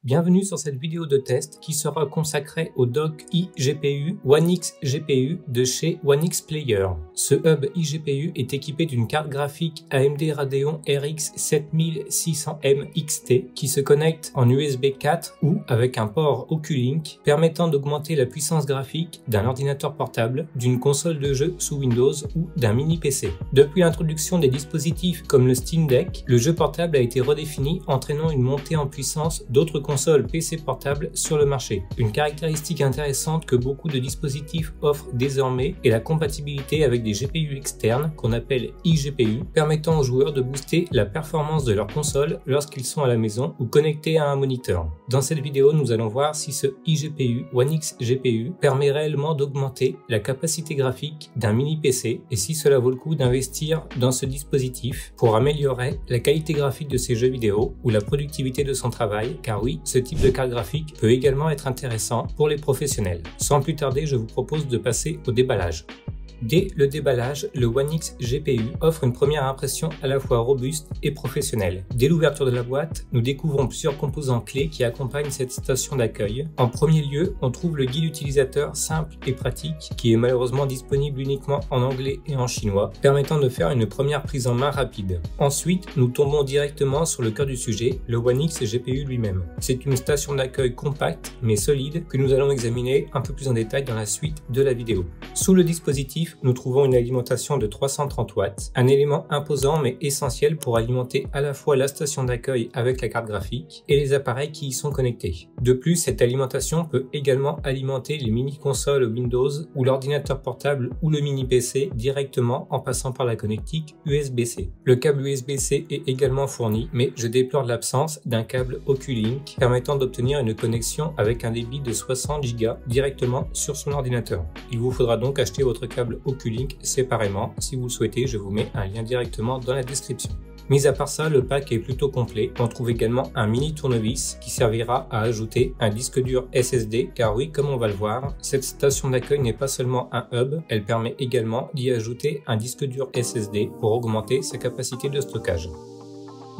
Bienvenue sur cette vidéo de test qui sera consacrée au dock iGPU One X GPU de chez One X Player. Ce hub iGPU est équipé d'une carte graphique AMD Radeon RX 7600M XT qui se connecte en USB 4 ou avec un port Oculink permettant d'augmenter la puissance graphique d'un ordinateur portable, d'une console de jeu sous Windows ou d'un mini PC. Depuis l'introduction des dispositifs comme le Steam Deck, le jeu portable a été redéfini entraînant une montée en puissance d'autres consoles PC portables sur le marché. Une caractéristique intéressante que beaucoup de dispositifs offrent désormais est la compatibilité avec des GPU externes qu'on appelle iGPU, permettant aux joueurs de booster la performance de leur console lorsqu'ils sont à la maison ou connectés à un moniteur. Dans cette vidéo, nous allons voir si ce iGPU One X GPU permet réellement d'augmenter la capacité graphique d'un mini PC et si cela vaut le coup d'investir dans ce dispositif pour améliorer la qualité graphique de ses jeux vidéo ou la productivité de son travail, car oui, ce type de carte graphique peut également être intéressant pour les professionnels. Sans plus tarder, je vous propose de passer au déballage. Dès le déballage, le One X GPU offre une première impression à la fois robuste et professionnelle. Dès l'ouverture de la boîte, nous découvrons plusieurs composants clés qui accompagnent cette station d'accueil. En premier lieu, on trouve le guide utilisateur simple et pratique qui est malheureusement disponible uniquement en anglais et en chinois, permettant de faire une première prise en main rapide. Ensuite, nous tombons directement sur le cœur du sujet, le One X GPU lui-même. C'est une station d'accueil compacte mais solide que nous allons examiner un peu plus en détail dans la suite de la vidéo. Sous le dispositif, nous trouvons une alimentation de 330 watts, un élément imposant mais essentiel pour alimenter à la fois la station d'accueil avec la carte graphique et les appareils qui y sont connectés. De plus, cette alimentation peut également alimenter les mini-consoles Windows ou l'ordinateur portable ou le mini-PC directement en passant par la connectique USB-C. Le câble USB-C est également fourni, mais je déplore l'absence d'un câble Oculink permettant d'obtenir une connexion avec un débit de 60 Go directement sur son ordinateur. Il vous faudra donc acheter votre câble Oculink séparément. Si vous le souhaitez, je vous mets un lien directement dans la description. Mis à part ça, le pack est plutôt complet. On trouve également un mini tournevis qui servira à ajouter un disque dur SSD, car oui, comme on va le voir, cette station d'accueil n'est pas seulement un hub, elle permet également d'y ajouter un disque dur SSD pour augmenter sa capacité de stockage.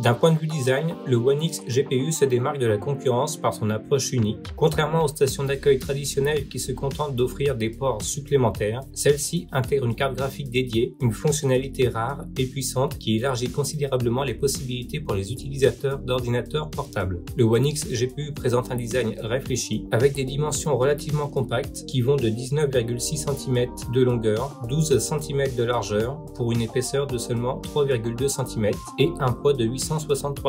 D'un point de vue design, le One X GPU se démarque de la concurrence par son approche unique. Contrairement aux stations d'accueil traditionnelles qui se contentent d'offrir des ports supplémentaires, celle-ci intègre une carte graphique dédiée, une fonctionnalité rare et puissante qui élargit considérablement les possibilités pour les utilisateurs d'ordinateurs portables. Le One X GPU présente un design réfléchi avec des dimensions relativement compactes qui vont de 19,6 cm de longueur, 12 cm de largeur pour une épaisseur de seulement 3,2 cm et un poids de 863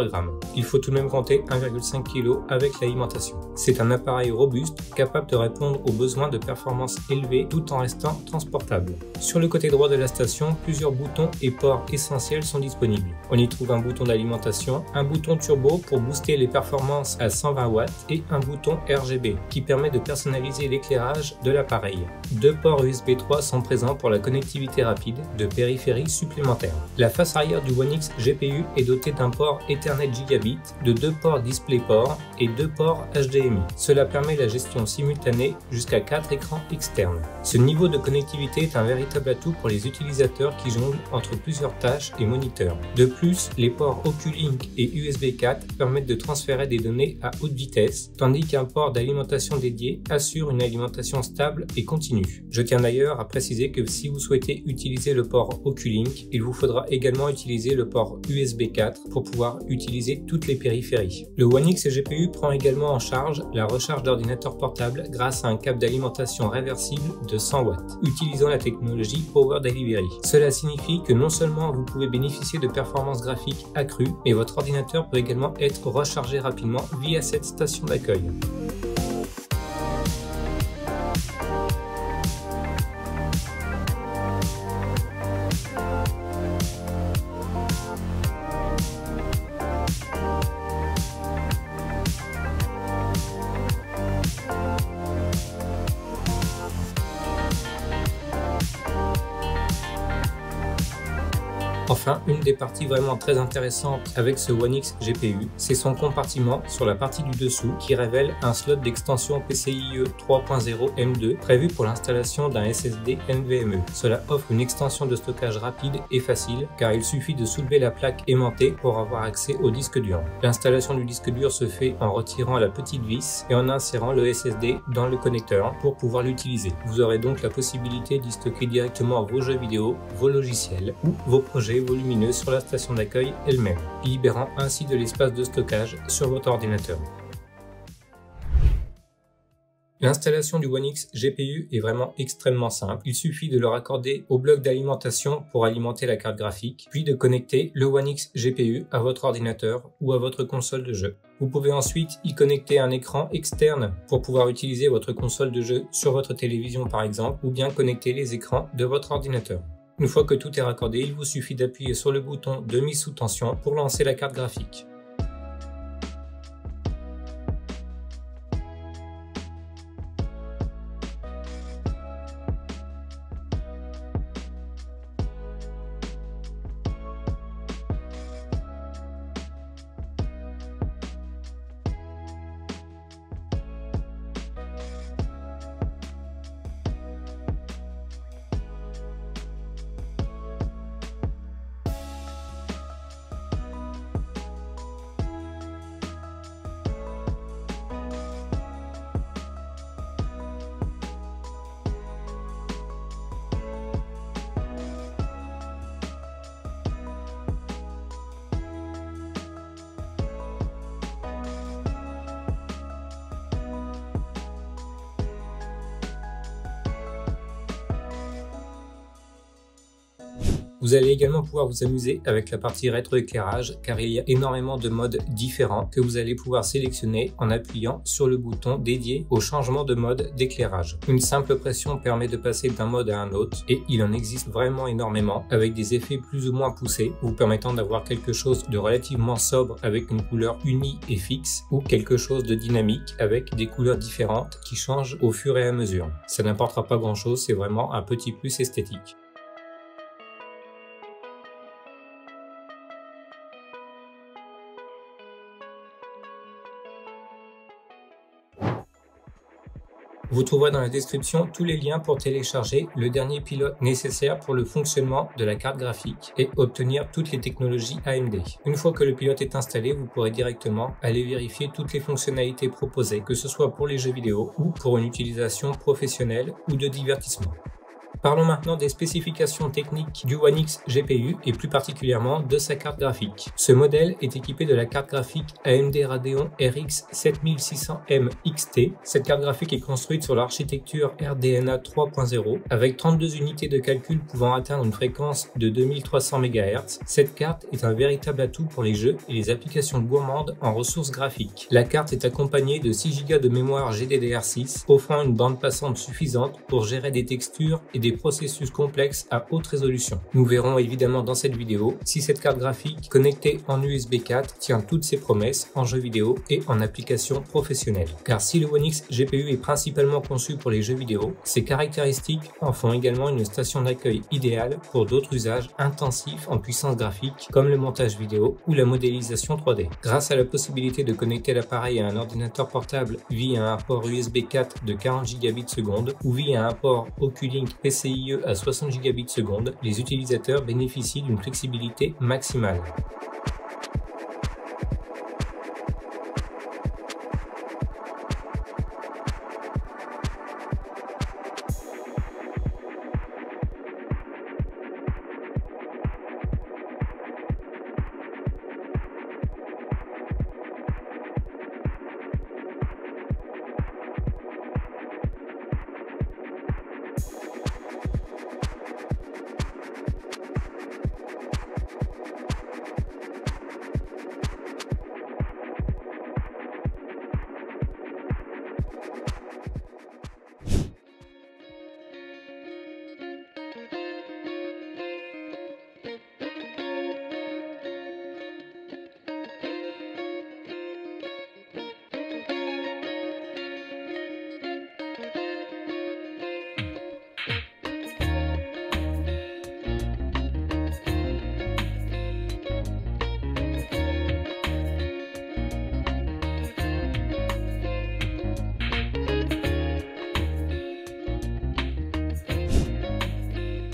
grammes. Il faut tout de même compter 1,5 kg avec l'alimentation. C'est un appareil robuste, capable de répondre aux besoins de performance élevés tout en restant transportable. Sur le côté droit de la station, plusieurs boutons et ports essentiels sont disponibles. On y trouve un bouton d'alimentation, un bouton turbo pour booster les performances à 120 watts et un bouton RGB qui permet de personnaliser l'éclairage de l'appareil. Deux ports USB 3 sont présents pour la connectivité rapide de périphéries supplémentaires. La face arrière du One X GPU est dotée d'un port Ethernet Gigabit, de 2 ports DisplayPort et 2 ports HDMI. Cela permet la gestion simultanée jusqu'à 4 écrans externes. Ce niveau de connectivité est un véritable atout pour les utilisateurs qui jonglent entre plusieurs tâches et moniteurs. De plus, les ports Oculink et USB 4 permettent de transférer des données à haute vitesse, tandis qu'un port d'alimentation dédié assure une alimentation stable et continue. Je tiens d'ailleurs à préciser que si vous souhaitez utiliser le port Oculink, il vous faudra également utiliser le port USB 4 pour pouvoir utiliser toutes les périphéries. Le One X GPU prend également en charge la recharge d'ordinateurs portables grâce à un câble d'alimentation réversible de 100 watts, utilisant la technologie Power Delivery. Cela signifie que non seulement vous pouvez bénéficier de performances graphiques accrues, mais votre ordinateur peut également être rechargé rapidement via cette station d'accueil. Enfin, une des parties vraiment très intéressantes avec ce One X GPU, c'est son compartiment sur la partie du dessous qui révèle un slot d'extension PCIe 3.0 M2 prévu pour l'installation d'un SSD NVMe. Cela offre une extension de stockage rapide et facile car il suffit de soulever la plaque aimantée pour avoir accès au disque dur. L'installation du disque dur se fait en retirant la petite vis et en insérant le SSD dans le connecteur pour pouvoir l'utiliser. Vous aurez donc la possibilité d'y stocker directement vos jeux vidéo, vos logiciels ou vos projets volumineux sur la station d'accueil elle-même, libérant ainsi de l'espace de stockage sur votre ordinateur. L'installation du One X GPU est vraiment extrêmement simple. Il suffit de le raccorder au bloc d'alimentation pour alimenter la carte graphique, puis de connecter le One X GPU à votre ordinateur ou à votre console de jeu. Vous pouvez ensuite y connecter un écran externe pour pouvoir utiliser votre console de jeu sur votre télévision par exemple, ou bien connecter les écrans de votre ordinateur. Une fois que tout est raccordé, il vous suffit d'appuyer sur le bouton de mise sous tension pour lancer la carte graphique. Vous allez également pouvoir vous amuser avec la partie rétroéclairage car il y a énormément de modes différents que vous allez pouvoir sélectionner en appuyant sur le bouton dédié au changement de mode d'éclairage. Une simple pression permet de passer d'un mode à un autre et il en existe vraiment énormément avec des effets plus ou moins poussés vous permettant d'avoir quelque chose de relativement sobre avec une couleur unie et fixe ou quelque chose de dynamique avec des couleurs différentes qui changent au fur et à mesure. Ça n'apportera pas grand chose, c'est vraiment un petit plus esthétique. Vous trouverez dans la description tous les liens pour télécharger le dernier pilote nécessaire pour le fonctionnement de la carte graphique et obtenir toutes les technologies AMD. Une fois que le pilote est installé, vous pourrez directement aller vérifier toutes les fonctionnalités proposées, que ce soit pour les jeux vidéo ou pour une utilisation professionnelle ou de divertissement. Parlons maintenant des spécifications techniques du One X GPU et plus particulièrement de sa carte graphique. Ce modèle est équipé de la carte graphique AMD Radeon RX 7600M XT. Cette carte graphique est construite sur l'architecture RDNA 3.0 avec 32 unités de calcul pouvant atteindre une fréquence de 2300 MHz. Cette carte est un véritable atout pour les jeux et les applications gourmandes en ressources graphiques. La carte est accompagnée de 6 Go de mémoire GDDR6 offrant une bande passante suffisante pour gérer des textures et des processus complexes à haute résolution. Nous verrons évidemment dans cette vidéo si cette carte graphique connectée en USB 4 tient toutes ses promesses en jeux vidéo et en applications professionnelles. Car si le One X GPU est principalement conçu pour les jeux vidéo, ses caractéristiques en font également une station d'accueil idéale pour d'autres usages intensifs en puissance graphique comme le montage vidéo ou la modélisation 3D. Grâce à la possibilité de connecter l'appareil à un ordinateur portable via un port USB 4 de 40 Gbps ou via un port Oculink PCIe à 60 Gbps, les utilisateurs bénéficient d'une flexibilité maximale.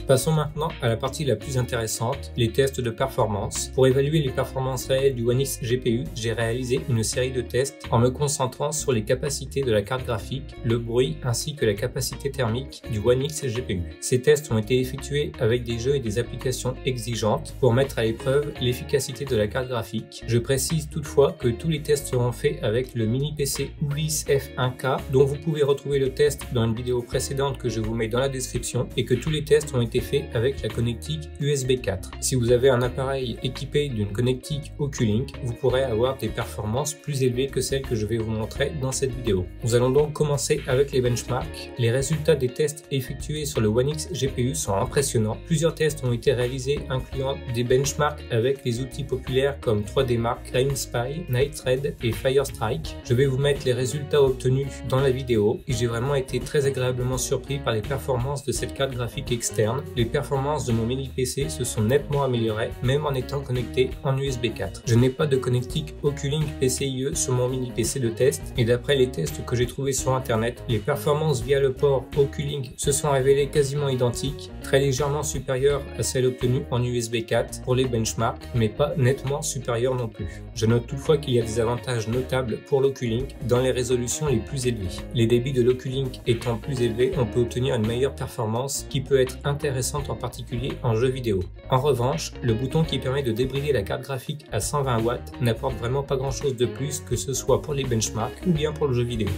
Passons maintenant à la partie la plus intéressante, les tests de performance. Pour évaluer les performances réelles du One X GPU, j'ai réalisé une série de tests en me concentrant sur les capacités de la carte graphique, le bruit ainsi que la capacité thermique du One X GPU. Ces tests ont été effectués avec des jeux et des applications exigeantes pour mettre à l'épreuve l'efficacité de la carte graphique. Je précise toutefois que tous les tests seront faits avec le mini PC Ulysse F1K dont vous pouvez retrouver le test dans une vidéo précédente que je vous mets dans la description et que tous les tests ont été faits avec la connectique USB 4. Si vous avez un appareil équipé d'une connectique Oculink, vous pourrez avoir des performances plus élevées que celles que je vais vous montrer dans cette vidéo. Nous allons donc commencer avec les benchmarks. Les résultats des tests effectués sur le One X GPU sont impressionnants. Plusieurs tests ont été réalisés incluant des benchmarks avec les outils populaires comme 3D Mark, CrimeSpy, Nightthread et Firestrike. Je vais vous mettre les résultats obtenus dans la vidéo et j'ai vraiment été très agréablement surpris par les performances de cette carte graphique externe. Les performances de mon mini PC se sont nettement améliorées même en étant connecté en USB 4. Je n'ai pas de connectique Oculink PCIe sur mon mini PC de test et d'après les tests que j'ai trouvés sur internet, les performances via le port Oculink se sont révélées quasiment identiques, très légèrement supérieures à celles obtenues en USB 4 pour les benchmarks, mais pas nettement supérieures non plus. Je note toutefois qu'il y a des avantages notables pour l'Oculink dans les résolutions les plus élevées. Les débits de l'Oculink étant plus élevés, on peut obtenir une meilleure performance qui peut être intéressante en particulier en jeu vidéo. En revanche, le bouton qui permet de débrider la carte graphique à 120 watts n'apporte vraiment pas grand chose de plus, que ce soit pour les benchmarks ou bien pour le jeu vidéo.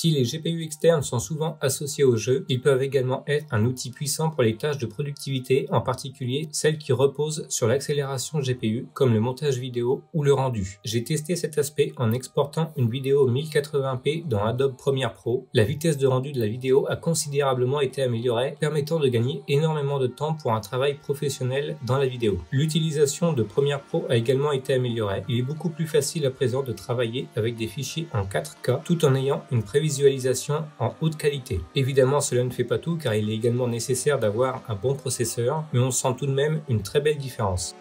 Si les GPU externes sont souvent associés aux jeux, ils peuvent également être un outil puissant pour les tâches de productivité, en particulier celles qui reposent sur l'accélération GPU, comme le montage vidéo ou le rendu. J'ai testé cet aspect en exportant une vidéo 1080p dans Adobe Premiere Pro. La vitesse de rendu de la vidéo a considérablement été améliorée, permettant de gagner énormément de temps pour un travail professionnel dans la vidéo. L'utilisation de Premiere Pro a également été améliorée. Il est beaucoup plus facile à présent de travailler avec des fichiers en 4K tout en ayant une prévisualisation en haute qualité. Évidemment, cela ne fait pas tout car il est également nécessaire d'avoir un bon processeur, mais on sent tout de même une très belle différence.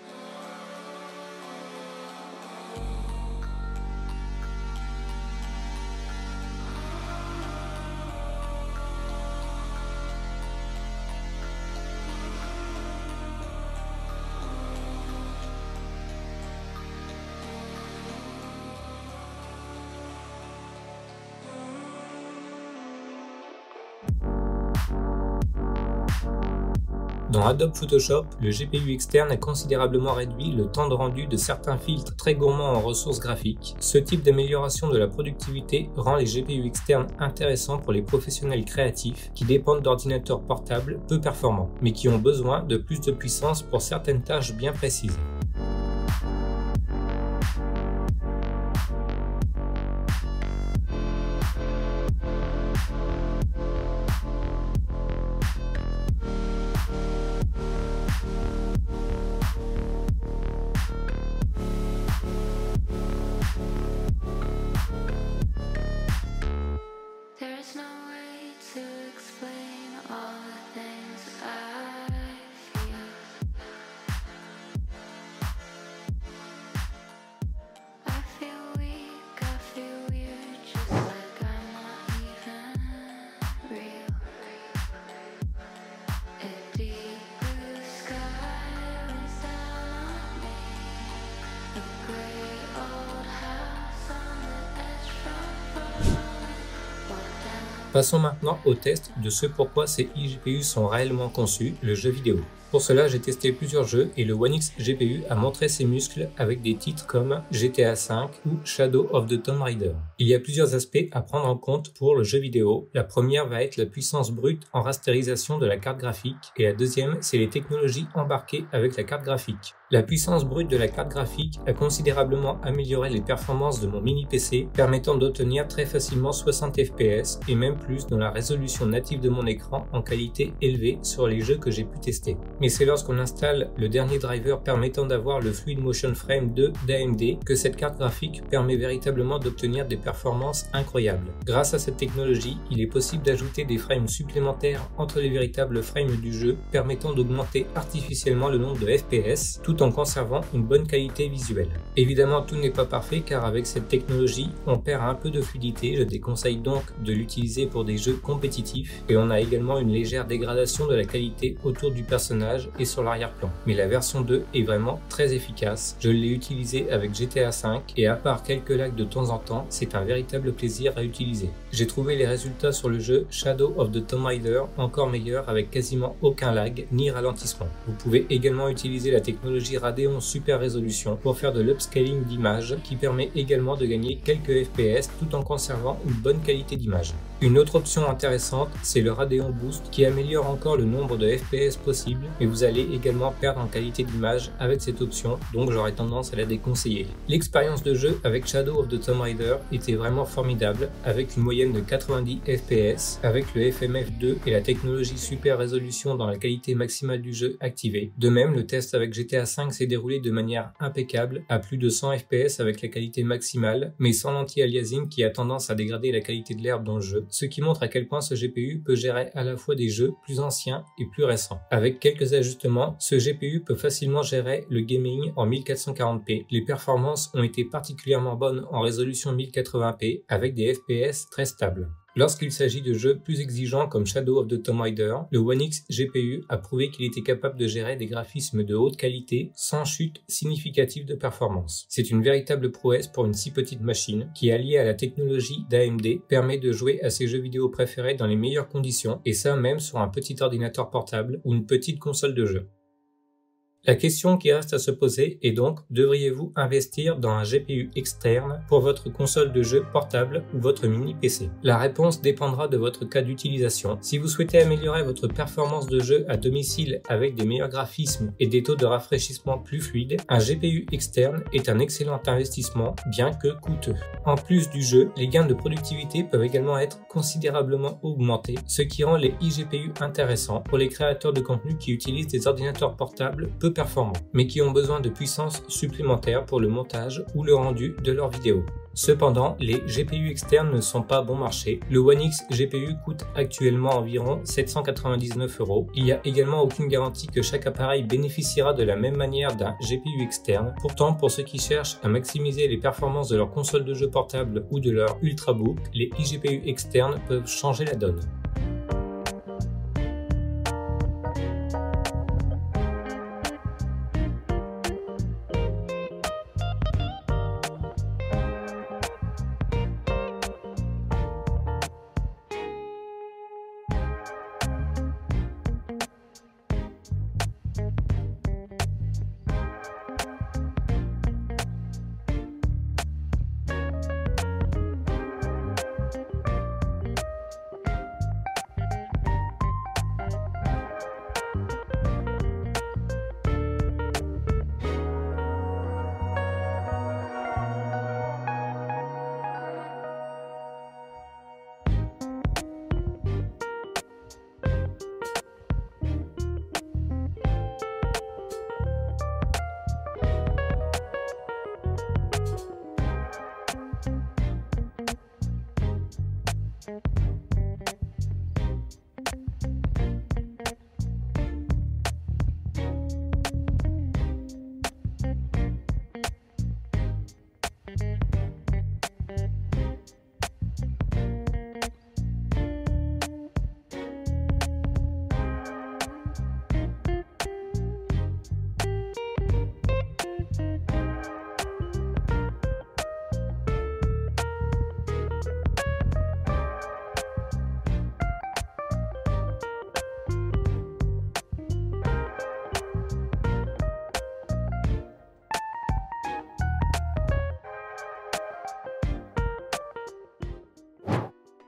Dans Adobe Photoshop, le GPU externe a considérablement réduit le temps de rendu de certains filtres très gourmands en ressources graphiques. Ce type d'amélioration de la productivité rend les GPU externes intéressants pour les professionnels créatifs qui dépendent d'ordinateurs portables peu performants, mais qui ont besoin de plus de puissance pour certaines tâches bien précises. Passons maintenant au test de ce pourquoi ces eGPU sont réellement conçus, le jeu vidéo. Pour cela, j'ai testé plusieurs jeux et le One X GPU a montré ses muscles avec des titres comme GTA V ou Shadow of the Tomb Raider. Il y a plusieurs aspects à prendre en compte pour le jeu vidéo. La première va être la puissance brute en rasterisation de la carte graphique et la deuxième, c'est les technologies embarquées avec la carte graphique. La puissance brute de la carte graphique a considérablement amélioré les performances de mon mini PC, permettant d'obtenir très facilement 60 fps et même plus dans la résolution native de mon écran en qualité élevée sur les jeux que j'ai pu tester. Mais c'est lorsqu'on installe le dernier driver permettant d'avoir le Fluid Motion Frame 2 d'AMD que cette carte graphique permet véritablement d'obtenir des performances incroyables. Grâce à cette technologie, il est possible d'ajouter des frames supplémentaires entre les véritables frames du jeu, permettant d'augmenter artificiellement le nombre de FPS, tout en conservant une bonne qualité visuelle. Évidemment, tout n'est pas parfait car avec cette technologie, on perd un peu de fluidité. Je déconseille donc de l'utiliser pour des jeux compétitifs et on a également une légère dégradation de la qualité autour du personnage et sur l'arrière-plan. Mais la version 2 est vraiment très efficace. Je l'ai utilisé avec GTA V et à part quelques lags de temps en temps, c'est un véritable plaisir à utiliser. J'ai trouvé les résultats sur le jeu Shadow of the Tomb Raider encore meilleurs avec quasiment aucun lag ni ralentissement. Vous pouvez également utiliser la technologie Radeon Super Résolution pour faire de l'upscaling d'images qui permet également de gagner quelques FPS tout en conservant une bonne qualité d'image. Une autre option intéressante, c'est le Radeon Boost qui améliore encore le nombre de FPS possible, mais vous allez également perdre en qualité d'image avec cette option, donc j'aurais tendance à la déconseiller. L'expérience de jeu avec Shadow of the Tomb Raider était vraiment formidable, avec une moyenne de 90 FPS, avec le FMF2 et la technologie Super Résolution dans la qualité maximale du jeu activée. De même, le test avec GTA V s'est déroulé de manière impeccable, à plus de 100 FPS avec la qualité maximale, mais sans l'anti-aliasing qui a tendance à dégrader la qualité de l'herbe dans le jeu, ce qui montre à quel point ce GPU peut gérer à la fois des jeux plus anciens et plus récents. Avec quelques ajustements, ce GPU peut facilement gérer le gaming en 1440p. Les performances ont été particulièrement bonnes en résolution 1080p avec des FPS très stables. Lorsqu'il s'agit de jeux plus exigeants comme Shadow of the Tomb Raider, le One X GPU a prouvé qu'il était capable de gérer des graphismes de haute qualité sans chute significative de performance. C'est une véritable prouesse pour une si petite machine qui, alliée à la technologie d'AMD, permet de jouer à ses jeux vidéo préférés dans les meilleures conditions et ça même sur un petit ordinateur portable ou une petite console de jeu. La question qui reste à se poser est donc, devriez-vous investir dans un GPU externe pour votre console de jeu portable ou votre mini PC? La réponse dépendra de votre cas d'utilisation. Si vous souhaitez améliorer votre performance de jeu à domicile avec des meilleurs graphismes et des taux de rafraîchissement plus fluides, un GPU externe est un excellent investissement, bien que coûteux. En plus du jeu, les gains de productivité peuvent également être considérablement augmentés, ce qui rend les eGPU intéressants pour les créateurs de contenu qui utilisent des ordinateurs portables peu performants, mais qui ont besoin de puissance supplémentaire pour le montage ou le rendu de leurs vidéos. Cependant, les GPU externes ne sont pas bon marché. Le One X GPU coûte actuellement environ 799 €. Il n'y a également aucune garantie que chaque appareil bénéficiera de la même manière d'un GPU externe. Pourtant, pour ceux qui cherchent à maximiser les performances de leur console de jeu portable ou de leur Ultrabook, les eGPU externes peuvent changer la donne.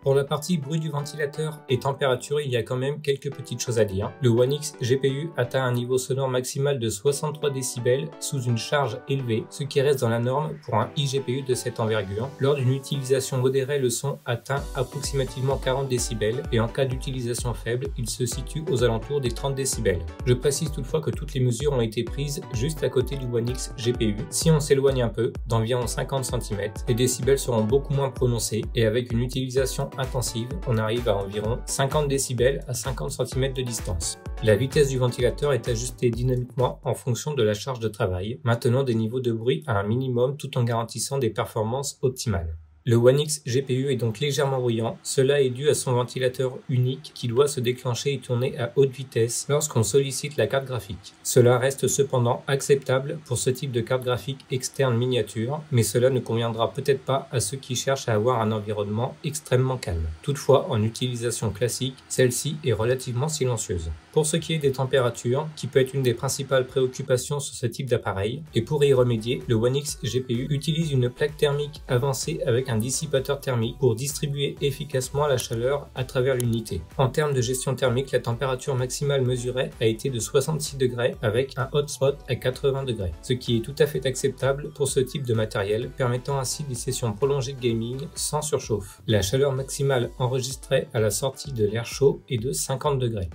Pour la partie bruit du ventilateur et température, il y a quand même quelques petites choses à dire. Le One X GPU atteint un niveau sonore maximal de 63 décibels sous une charge élevée, ce qui reste dans la norme pour un iGPU de cette envergure. Lors d'une utilisation modérée, le son atteint approximativement 40 décibels et en cas d'utilisation faible, il se situe aux alentours des 30 décibels. Je précise toutefois que toutes les mesures ont été prises juste à côté du One X GPU. Si on s'éloigne un peu, d'environ 50 cm, les décibels seront beaucoup moins prononcés et avec une utilisation intensive, on arrive à environ 50 décibels à 50 cm de distance. La vitesse du ventilateur est ajustée dynamiquement en fonction de la charge de travail, maintenant des niveaux de bruit à un minimum tout en garantissant des performances optimales. Le One X GPU est donc légèrement bruyant, cela est dû à son ventilateur unique qui doit se déclencher et tourner à haute vitesse lorsqu'on sollicite la carte graphique. Cela reste cependant acceptable pour ce type de carte graphique externe miniature, mais cela ne conviendra peut-être pas à ceux qui cherchent à avoir un environnement extrêmement calme. Toutefois, en utilisation classique, celle-ci est relativement silencieuse. Pour ce qui est des températures, qui peut être une des principales préoccupations sur ce type d'appareil, et pour y remédier, le One X GPU utilise une plaque thermique avancée avec un dissipateur thermique pour distribuer efficacement la chaleur à travers l'unité. En termes de gestion thermique, la température maximale mesurée a été de 66 degrés avec un hotspot à 80 degrés, ce qui est tout à fait acceptable pour ce type de matériel, permettant ainsi des sessions prolongées de gaming sans surchauffe. La chaleur maximale enregistrée à la sortie de l'air chaud est de 50 degrés.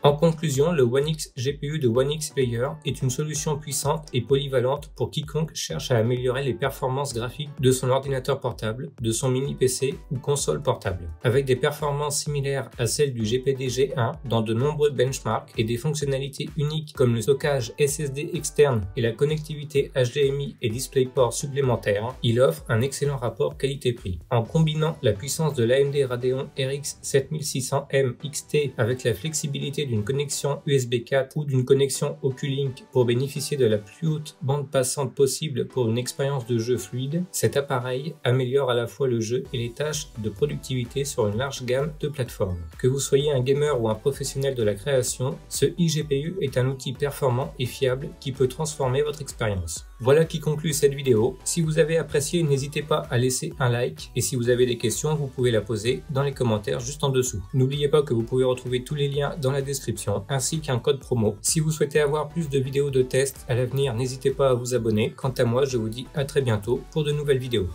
En conclusion, le One X GPU de One X Player est une solution puissante et polyvalente pour quiconque cherche à améliorer les performances graphiques de son ordinateur portable, de son mini PC ou console portable. Avec des performances similaires à celles du GPD G1 dans de nombreux benchmarks et des fonctionnalités uniques comme le stockage SSD externe et la connectivité HDMI et DisplayPort supplémentaires, il offre un excellent rapport qualité-prix. En combinant la puissance de l'AMD Radeon RX 7600M XT avec la flexibilité d'une connexion USB 4 ou d'une connexion Oculink pour bénéficier de la plus haute bande passante possible pour une expérience de jeu fluide, cet appareil améliore à la fois le jeu et les tâches de productivité sur une large gamme de plateformes. Que vous soyez un gamer ou un professionnel de la création, ce iGPU est un outil performant et fiable qui peut transformer votre expérience. Voilà qui conclut cette vidéo. Si vous avez apprécié, n'hésitez pas à laisser un like et si vous avez des questions, vous pouvez la poser dans les commentaires juste en dessous. N'oubliez pas que vous pouvez retrouver tous les liens dans la description ainsi qu'un code promo. Si vous souhaitez avoir plus de vidéos de tests à l'avenir, n'hésitez pas à vous abonner. Quant à moi, je vous dis à très bientôt pour de nouvelles vidéos.